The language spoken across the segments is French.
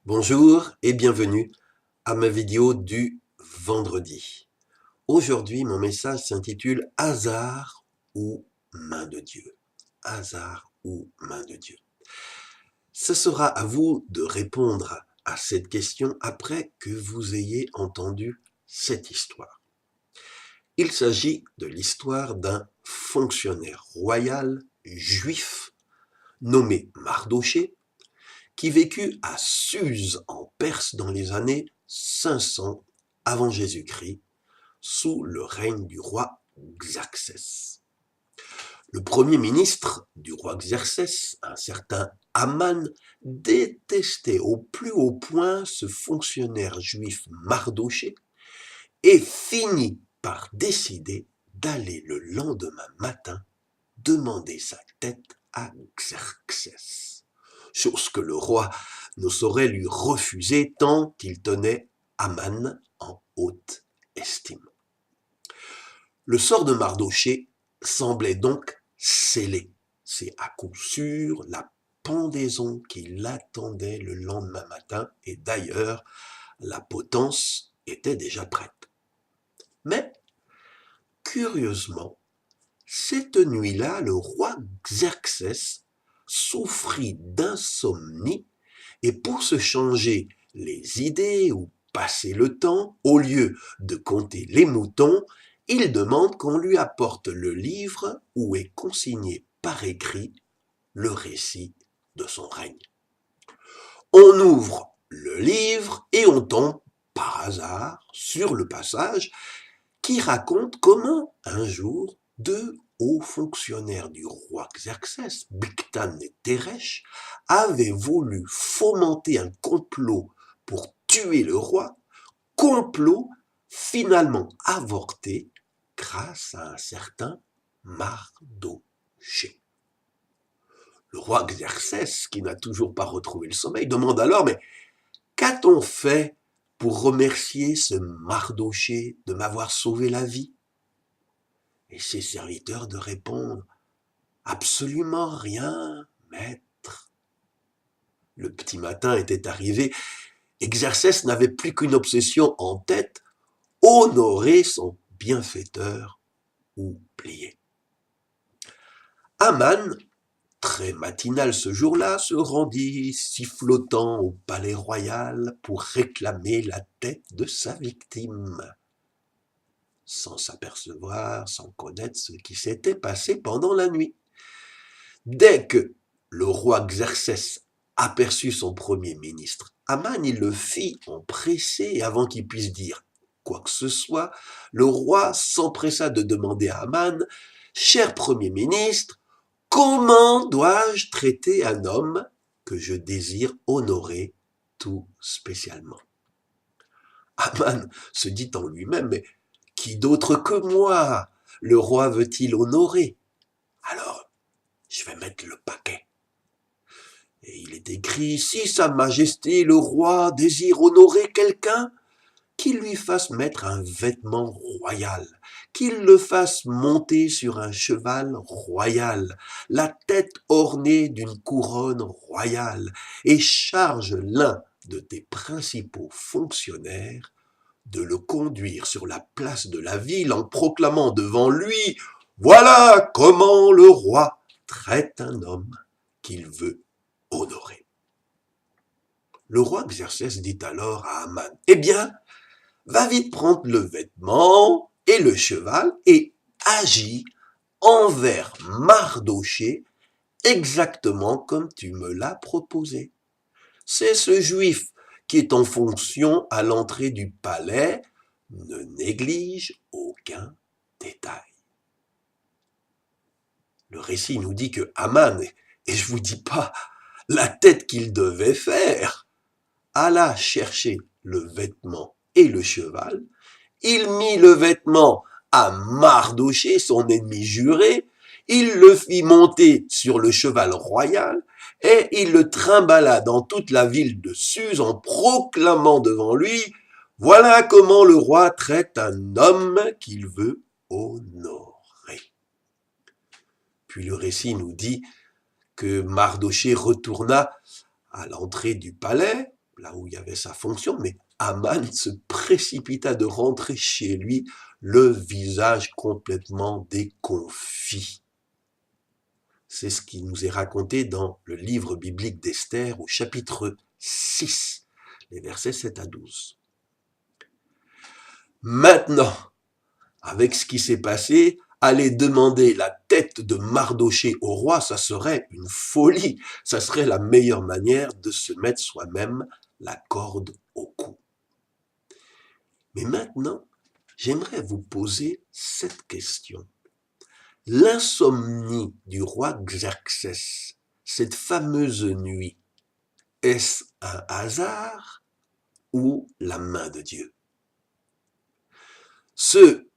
Bonjour et bienvenue à ma vidéo du vendredi. Aujourd'hui, mon message s'intitule Hasard ou main de Dieu. Hasard ou main de Dieu. Ce sera à vous de répondre à cette question après que vous ayez entendu cette histoire. Il s'agit de l'histoire d'un fonctionnaire royal juif nommé Mardochée qui vécut à Suse en Perse dans les années 500 avant Jésus-Christ, sous le règne du roi Xerxès. Le premier ministre du roi Xerxès, un certain Aman, détestait au plus haut point ce fonctionnaire juif Mardochée et finit par décider d'aller le lendemain matin demander sa tête à Xerxès. Chose que le roi ne saurait lui refuser tant qu'il tenait Aman en haute estime. Le sort de Mardochée semblait donc scellé. C'est à coup sûr la pendaison qui l'attendait le lendemain matin, et d'ailleurs, la potence était déjà prête. Mais, curieusement, cette nuit-là, le roi Xerxès souffrit d'insomnie et pour se changer les idées ou passer le temps, au lieu de compter les moutons, il demande qu'on lui apporte le livre où est consigné par écrit le récit de son règne. On ouvre le livre et on tombe par hasard sur le passage qui raconte comment un jour deux hauts fonctionnaires du roi Xerxès, Bigtan et Teresh, avaient voulu fomenter un complot pour tuer le roi, complot finalement avorté grâce à un certain Mardochée. Le roi Xerxès, qui n'a toujours pas retrouvé le sommeil, demande alors « Mais qu'a-t-on fait pour remercier ce Mardochée de m'avoir sauvé la vie ?» Et ses serviteurs de répondre « Absolument rien, maître. » Le petit matin était arrivé, et Xerxès n'avait plus qu'une obsession en tête, honorer son bienfaiteur oublié. Aman, très matinal ce jour-là, se rendit sifflotant au palais royal pour réclamer la tête de sa victime, sans s'apercevoir, sans connaître ce qui s'était passé pendant la nuit. Dès que le roi Xerxès aperçut son premier ministre, Aman, il le fit empresser et avant qu'il puisse dire quoi que ce soit, le roi s'empressa de demander à Aman « Cher premier ministre, comment dois-je traiter un homme que je désire honorer tout spécialement ?» Aman se dit en lui-même « Mais qui d'autre que moi le roi veut-il honorer? Alors, je vais mettre le paquet. » Et il est écrit, si sa majesté le roi désire honorer quelqu'un, qu'il lui fasse mettre un vêtement royal, qu'il le fasse monter sur un cheval royal, la tête ornée d'une couronne royale, et charge l'un de tes principaux fonctionnaires de le conduire sur la place de la ville en proclamant devant lui « Voilà comment le roi traite un homme qu'il veut honorer. » Le roi Xerxès dit alors à Aman, « Eh bien, va vite prendre le vêtement et le cheval et agis envers Mardochée exactement comme tu me l'as proposé. C'est ce juif qui est en fonction à l'entrée du palais, ne néglige aucun détail. » Le récit nous dit que Aman, et je vous dis pas la tête qu'il devait faire, alla chercher le vêtement et le cheval, il mit le vêtement à Mardochée, son ennemi juré, il le fit monter sur le cheval royal et il le trimballa dans toute la ville de Suse en proclamant devant lui « Voilà comment le roi traite un homme qu'il veut honorer. » Puis le récit nous dit que Mardochée retourna à l'entrée du palais là où il y avait sa fonction, mais Aman se précipita de rentrer chez lui, le visage complètement déconfit. C'est ce qui nous est raconté dans le livre biblique d'Esther au chapitre 6, les versets 7 à 12. Maintenant, avec ce qui s'est passé, aller demander la tête de Mardochée au roi, ça serait une folie. Ça serait la meilleure manière de se mettre soi-même la corde au cou. Mais maintenant, j'aimerais vous poser cette question. L'insomnie du roi Xerxès, cette fameuse nuit, est-ce un hasard ou la main de Dieu? Ceux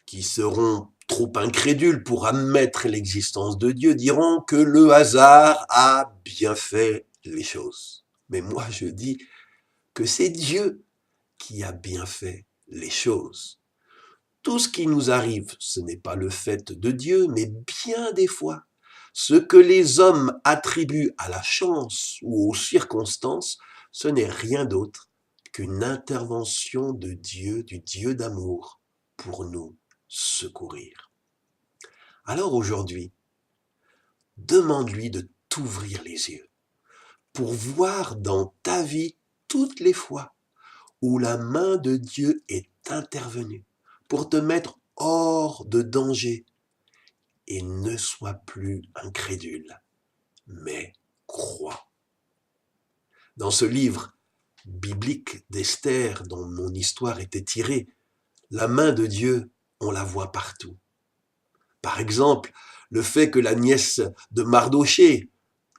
qui seront trop incrédules pour admettre l'existence de Dieu diront que le hasard a bien fait les choses. Mais moi je dis que c'est Dieu qui a bien fait les choses. Tout ce qui nous arrive, ce n'est pas le fait de Dieu, mais bien des fois, ce que les hommes attribuent à la chance ou aux circonstances, ce n'est rien d'autre qu'une intervention de Dieu, du Dieu d'amour, pour nous secourir. Alors aujourd'hui, demande-lui de t'ouvrir les yeux pour voir dans ta vie toutes les fois où la main de Dieu est intervenue pour te mettre hors de danger. Et ne sois plus incrédule, mais crois. Dans ce livre biblique d'Esther, dont mon histoire était tirée, la main de Dieu, on la voit partout. Par exemple, le fait que la nièce de Mardochée,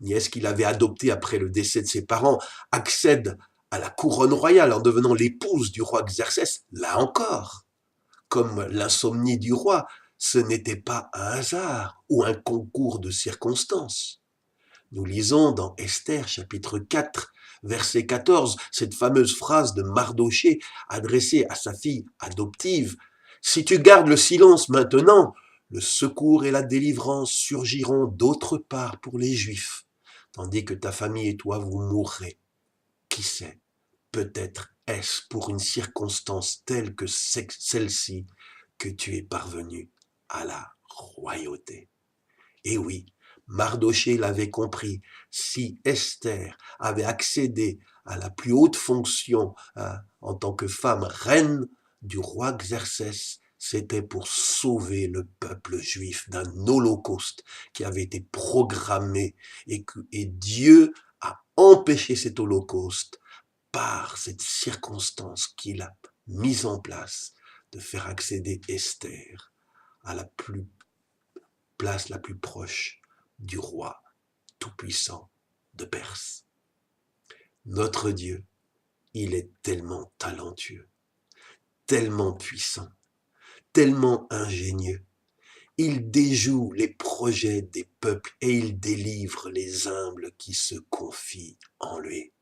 nièce qu'il avait adoptée après le décès de ses parents, accède à la couronne royale en devenant l'épouse du roi Xerxès, là encore, comme l'insomnie du roi, ce n'était pas un hasard ou un concours de circonstances. Nous lisons dans Esther chapitre 4, verset 14, cette fameuse phrase de Mardochée adressée à sa fille adoptive. « Si tu gardes le silence maintenant, le secours et la délivrance surgiront d'autre part pour les Juifs, tandis que ta famille et toi vous mourrez. Qui sait, peut-être est-ce pour une circonstance telle que celle-ci que tu es parvenu à la royauté. » Et oui, Mardochée l'avait compris. Si Esther avait accédé à la plus haute fonction en tant que femme reine du roi Xerxès, c'était pour sauver le peuple juif d'un holocauste qui avait été programmé et Dieu a empêché cet holocauste par cette circonstance qu'il a mise en place de faire accéder Esther à la place la plus proche du roi tout-puissant de Perse. Notre Dieu, il est tellement talentueux, tellement puissant, tellement ingénieux. Il déjoue les projets des peuples et il délivre les humbles qui se confient en lui.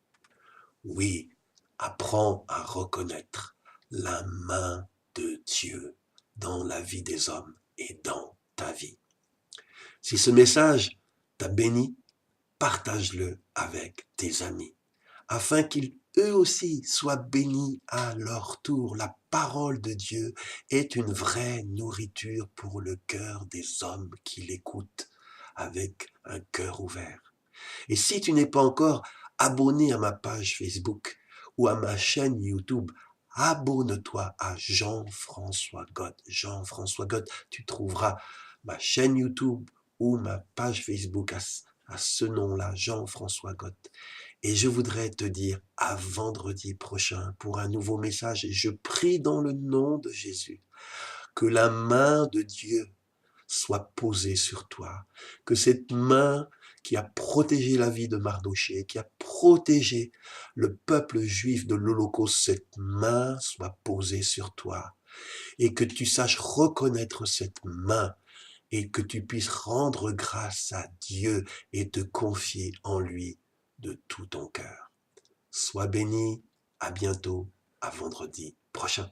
Oui, apprends à reconnaître la main de Dieu dans la vie des hommes et dans ta vie. Si ce message t'a béni, partage-le avec tes amis, afin qu'ils eux aussi soient bénis à leur tour. La parole de Dieu est une vraie nourriture pour le cœur des hommes qui l'écoutent avec un cœur ouvert. Et si tu n'es pas encore abonné à ma page Facebook ou à ma chaîne YouTube, abonne-toi à Jean-François Gott. Jean-François Gott, tu trouveras ma chaîne YouTube ou ma page Facebook à ce nom-là, Jean-François Gott. Et je voudrais te dire à vendredi prochain pour un nouveau message. Et je prie dans le nom de Jésus que la main de Dieu soit posée sur toi, que cette main qui a protégé la vie de Mardochée, qui a protégé le peuple juif de l'Holocauste, cette main soit posée sur toi et que tu saches reconnaître cette main et que tu puisses rendre grâce à Dieu et te confier en lui de tout ton cœur. Sois béni, à bientôt, à vendredi prochain.